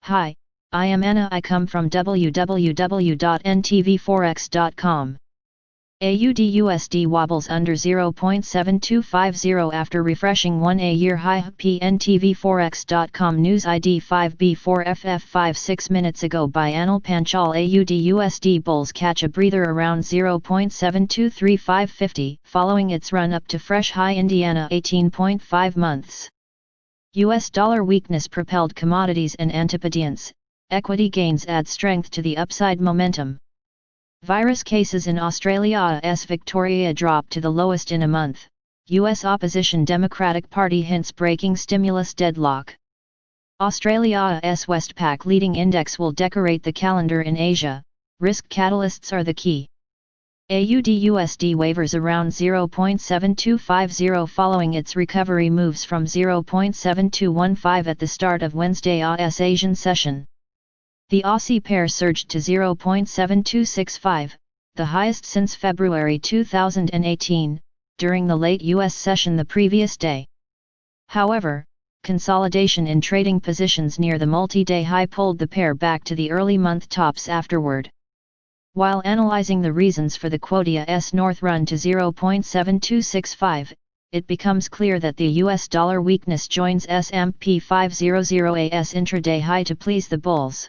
Hi, I am Anna. I come from www.ntvforex.com. AUD USD wobbles under 0.7250 after refreshing 1-year high. PNTVforex.com News ID 5B4FF5 6 minutes ago by Anil Panchal. AUD USD bulls catch a breather around 0.723550 following its run up to fresh high Indiana 18.5 months. US dollar weakness propelled commodities and antipodeans. Equity gains add strength to the upside momentum. Virus cases in Australia AUD Victoria dropped to the lowest in a month. US opposition Democratic Party hints breaking stimulus deadlock. Australia AUD Westpac leading index will decorate the calendar in Asia. Risk catalysts are the key. AUD USD wavers around 0.7250 following its recovery moves from 0.7215 at the start of Wednesday AUD's Asian session. The Aussie pair surged to 0.7265, the highest since February 2018, during the late US session the previous day. However, consolidation in trading positions near the multi-day high pulled the pair back to the early month tops afterward. While analyzing the reasons for the quotia's north run to 0.7265, it becomes clear that the US dollar weakness joins S&P 500's intraday high to please the bulls.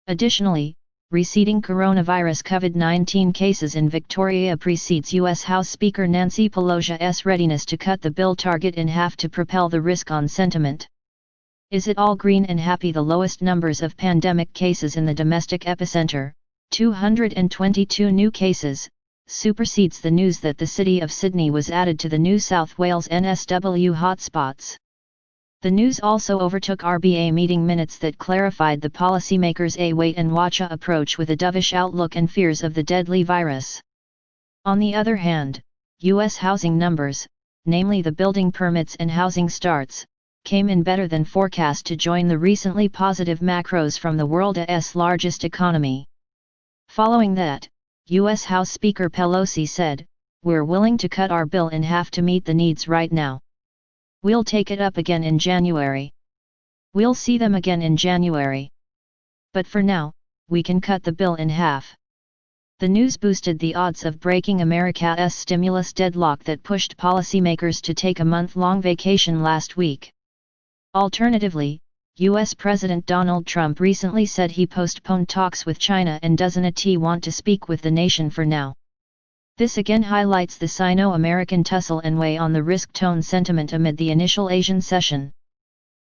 Additionally, receding coronavirus COVID-19 cases in Victoria precedes US House Speaker Nancy Pelosi's readiness to cut the bill target in half to propel the risk-on sentiment. Is it all green and happy? The lowest numbers of pandemic cases in the domestic epicenter, 222 new cases, supersedes the news that the city of Sydney was added to the New South Wales NSW hotspots. The news also overtook RBA meeting minutes that clarified the policymakers' wait-and-watch approach with a dovish outlook and fears of the deadly virus. On the other hand, U.S. housing numbers, namely the building permits and housing starts, came in better than forecast to join the recently positive macros from the world's largest economy. Following that, U.S. House Speaker Pelosi said, "We're willing to cut our bill in half to meet the needs right now. We'll take it up again in January. We'll see them again in January. But for now, we can cut the bill in half." The news boosted the odds of breaking America's stimulus deadlock that pushed policymakers to take a month-long vacation last week. Alternatively, U.S. President Donald Trump recently said he postponed talks with China and doesn't want to speak with the nation for now. This again highlights the Sino-American tussle and weigh on the risk-tone sentiment amid the initial Asian session.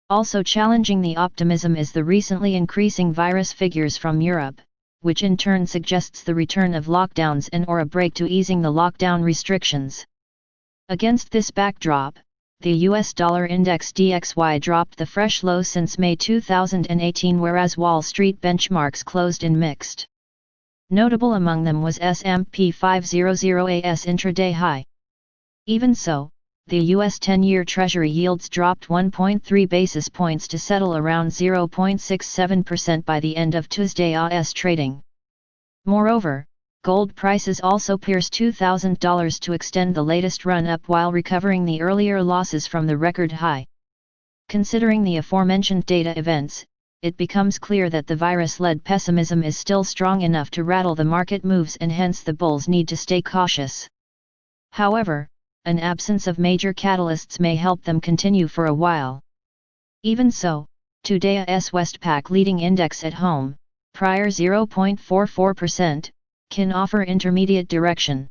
Also challenging the optimism is the recently increasing virus figures from Europe, which in turn suggests the return of lockdowns and/or a break to easing the lockdown restrictions. Against this backdrop, the US dollar index DXY dropped the fresh low since May 2018, whereas Wall Street benchmarks closed in mixed. Notable among them was S&P 500's intraday high. Even so, the US 10-year Treasury yields dropped 1.3 basis points to settle around 0.67% by the end of Tuesday's trading. Moreover, gold prices also pierced $2,000 to extend the latest run-up while recovering the earlier losses from the record high. Considering the aforementioned data events, it becomes clear that the virus-led pessimism is still strong enough to rattle the market moves, and hence the bulls need to stay cautious. However, an absence of major catalysts may help them continue for a while. Even so, today's Westpac leading index at home, prior 0.44%, can offer intermediate direction.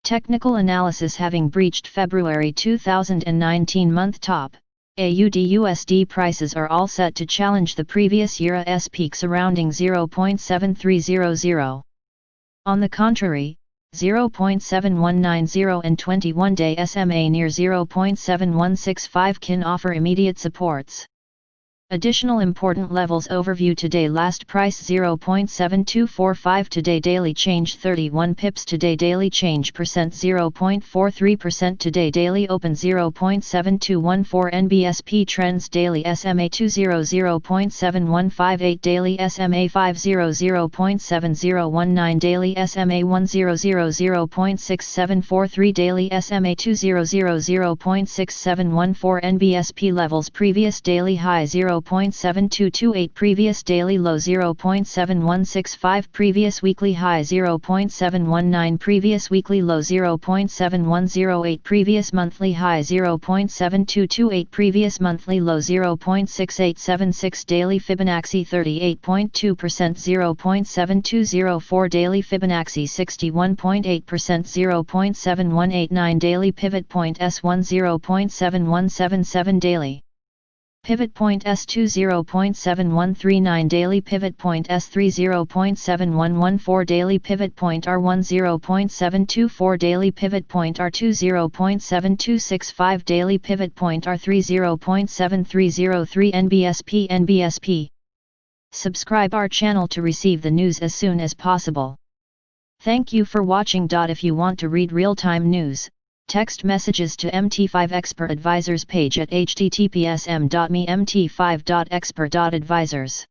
Technical analysis having breached February 2019 month top, AUD USD prices are all set to challenge the previous year's peak surrounding 0.7300. On the contrary, 0.7190 and 21-day SMA near 0.7165 can offer immediate supports. Additional important levels overview: today last price 0.7245, today daily change 31 pips, today daily change percent 0.43%, today daily open 0.7214, NBSP trends daily SMA 20 0.7158, daily SMA 50 0.7019, daily SMA 100 0.6743, daily SMA 200 0.6714, NBSP levels previous daily high 0. 0.7228 previous daily low 0.7165 previous weekly high 0.719 previous weekly low 0.7108 previous monthly high 0.7228 previous monthly low 0.6876 daily Fibonacci 38.2% 0.7204 daily Fibonacci 61.8% 0.7189 daily pivot point S1 0.7177 daily pivot point S2 0.7139 daily pivot point S3 0.7114 daily pivot point R1 0.724 daily pivot point R2 0.7265 daily pivot point R3 0.7303 NBSP. Subscribe our channel to receive the news as soon as possible. Thank you for watching. If you want to read real-time news, text messages to MT5 Expert Advisors page at https://m.me/mt5.expert.advisors.